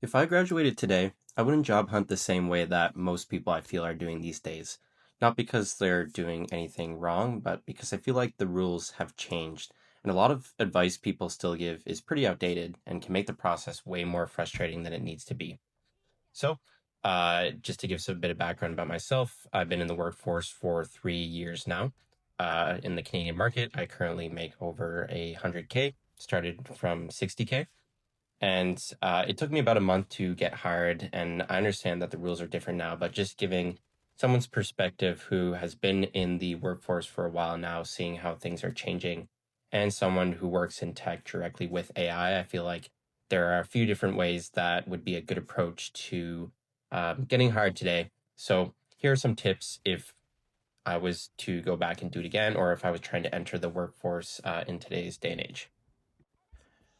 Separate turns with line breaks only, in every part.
If I graduated today, I wouldn't job hunt the same way that most people I feel are doing these days. Not because they're doing anything wrong, but because I feel like the rules have changed. And a lot of advice people still give is pretty outdated and can make the process way more frustrating than it needs to be. So, just to give some bit of background about myself, I've been in the workforce for 3 years now. In the Canadian market, I currently make over 100K, started from 60K. And it took me about a month to get hired. And I understand that the rules are different now, but just giving someone's perspective who has been in the workforce for a while now, seeing how things are changing, and someone who works in tech directly with AI, I feel like there are a few different ways that would be a good approach to getting hired today. So here are some tips if I was to go back and do it again, or if I was trying to enter the workforce in today's day and age.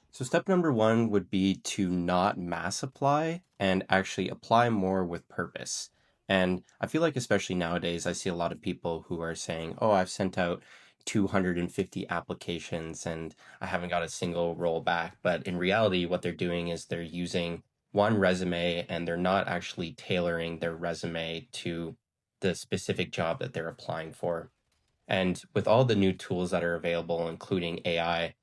So step number one would be to not mass apply and actually apply more with purpose. And I feel like especially nowadays, I see a lot of people who are saying, "Oh, I've sent out 250 applications and I haven't got a single roll back." But in reality, what they're doing is they're using one resume and they're not actually tailoring their resume to the specific job that they're applying for. And with all the new tools that are available, including AI,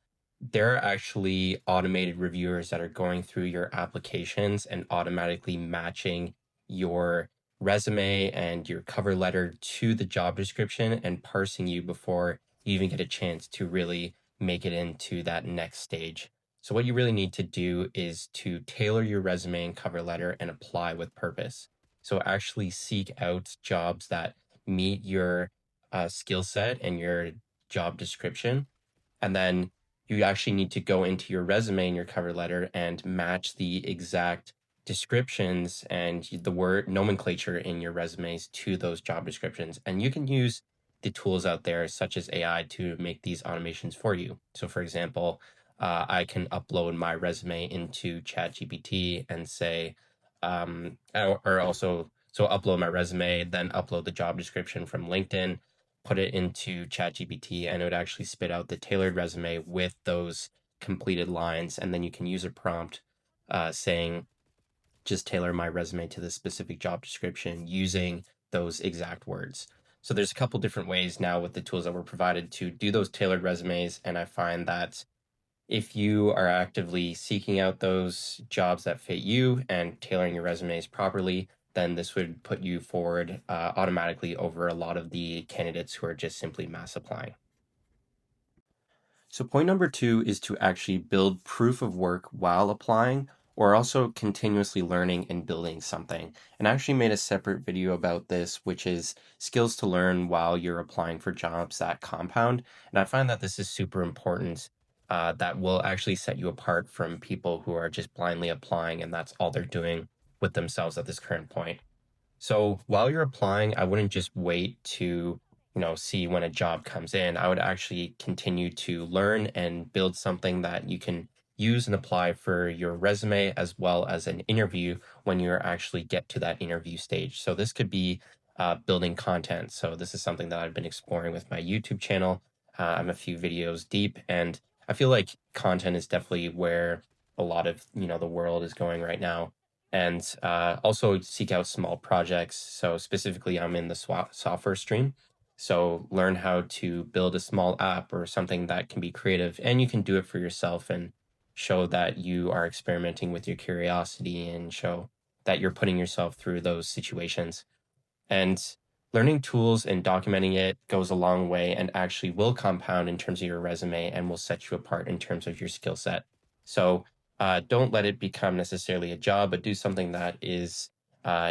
there are actually automated reviewers that are going through your applications and automatically matching your resume and your cover letter to the job description and parsing you before you even get a chance to really make it into that next stage. So, what you really need to do is to tailor your resume and cover letter and apply with purpose. So, actually seek out jobs that meet your skill set and your job description, and then you actually need to go into your resume and your cover letter and match the exact descriptions and the word nomenclature in your resumes to those job descriptions. And you can use the tools out there, such as AI, to make these automations for you. So, for example, I can upload my resume into ChatGPT and say, or also, so upload my resume, then upload the job description from LinkedIn, put it into ChatGPT, and it would actually spit out the tailored resume with those completed lines. And then you can use a prompt saying, just tailor my resume to the specific job description using those exact words. So there's a couple different ways now with the tools that were provided to do those tailored resumes. And I find that if you are actively seeking out those jobs that fit you and tailoring your resumes properly, then this would put you forward automatically over a lot of the candidates who are just simply mass applying. So, point number two is to actually build proof of work while applying, or also continuously learning and building something. And I actually made a separate video about this, which is skills to learn while you're applying for jobs that compound. And I find that this is super important. That will actually set you apart from people who are just blindly applying and that's all they're doing with themselves at this current point. So while you're applying, I wouldn't just wait to, see when a job comes in. I would actually continue to learn and build something that you can use and apply for your resume as well as an interview when you actually get to that interview stage. So this could be building content. So this is something that I've been exploring with my YouTube channel. I'm a few videos deep, and I feel like content is definitely where a lot of the world is going right now, and also seek out small projects. So specifically, I'm in the software stream. So learn how to build a small app or something that can be creative, and you can do it for yourself and show that you are experimenting with your curiosity and show that you're putting yourself through those situations. And learning tools and documenting it goes a long way and actually will compound in terms of your resume and will set you apart in terms of your skill set. So don't let it become necessarily a job, but do something that is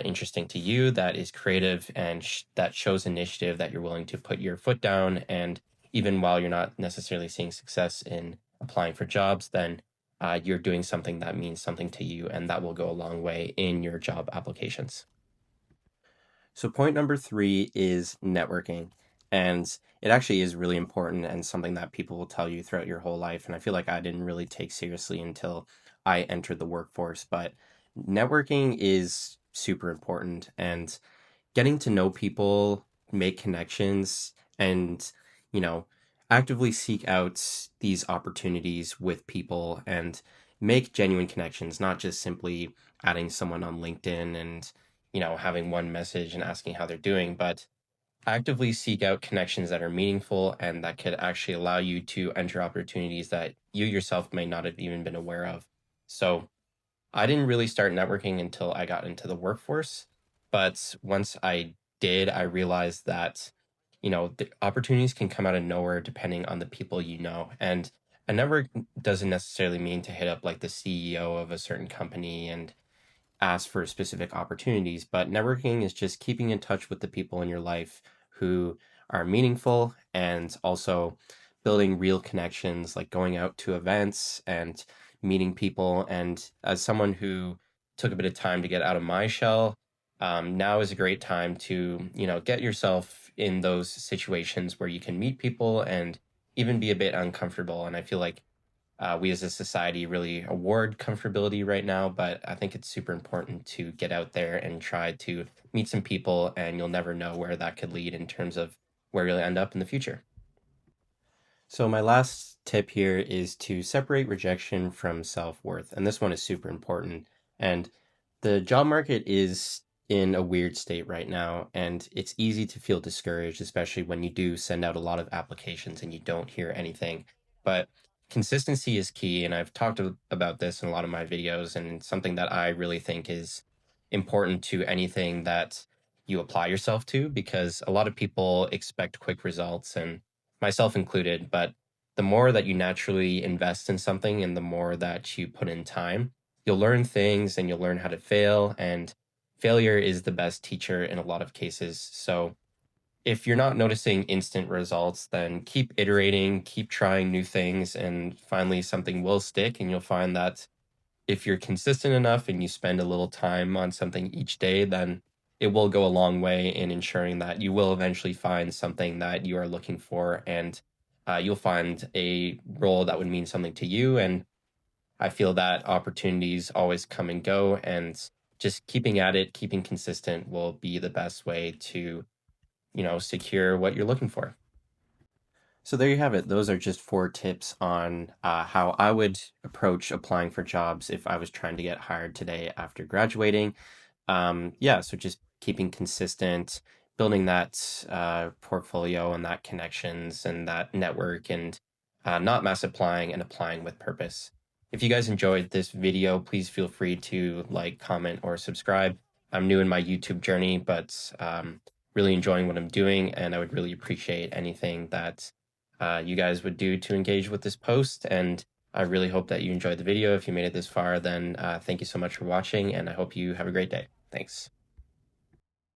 interesting to you, that is creative, and that shows initiative, that you're willing to put your foot down. And even while you're not necessarily seeing success in applying for jobs, then you're doing something that means something to you, and that will go a long way in your job applications. So, point number three is networking. And it actually is really important and something that people will tell you throughout your whole life. And I feel like I didn't really take seriously until I entered the workforce. But networking is super important. And getting to know people, make connections, and, you know, actively seek out these opportunities with people and make genuine connections, not just simply adding someone on LinkedIn and, having one message and asking how they're doing, but actively seek out connections that are meaningful and that could actually allow you to enter opportunities that you yourself may not have even been aware of. So I didn't really start networking until I got into the workforce. But once I did, I realized that, the opportunities can come out of nowhere depending on the people you know. And a network doesn't necessarily mean to hit up like the CEO of a certain company and ask for specific opportunities, but networking is just keeping in touch with the people in your life who are meaningful and also building real connections, like going out to events and meeting people. And as someone who took a bit of time to get out of my shell, now is a great time to, get yourself in those situations where you can meet people and even be a bit uncomfortable. And I feel like we as a society really award comfortability right now, but I think it's super important to get out there and try to meet some people, and you'll never know where that could lead in terms of where you'll end up in the future. So, my last tip here is to separate rejection from self worth. And this one is super important. And the job market is in a weird state right now. And it's easy to feel discouraged, especially when you do send out a lot of applications and you don't hear anything. But consistency is key. And I've talked about this in a lot of my videos. And it's something that I really think is important to anything that you apply yourself to, because a lot of people expect quick results, and myself included. But the more that you naturally invest in something and the more that you put in time, you'll learn things and you'll learn how to fail. And failure is the best teacher in a lot of cases. So if you're not noticing instant results, then keep iterating, keep trying new things, and finally something will stick. And you'll find that if you're consistent enough and you spend a little time on something each day, then it will go a long way in ensuring that you will eventually find something that you are looking for, and you'll find a role that would mean something to you. And I feel that opportunities always come and go, and just keeping at it, keeping consistent will be the best way to, secure what you're looking for. So there you have it. Those are just 4 tips on how I would approach applying for jobs if I was trying to get hired today after graduating. Yeah, so just keeping consistent, building that portfolio and that connections and that network, and not mass applying and applying with purpose. If you guys enjoyed this video, please feel free to like, comment, or subscribe. I'm new in my YouTube journey, but really enjoying what I'm doing, and I would really appreciate anything that you guys would do to engage with this post. And I really hope that you enjoyed the video. If you made it this far, then thank you so much for watching, and I hope you have a great day. Thanks.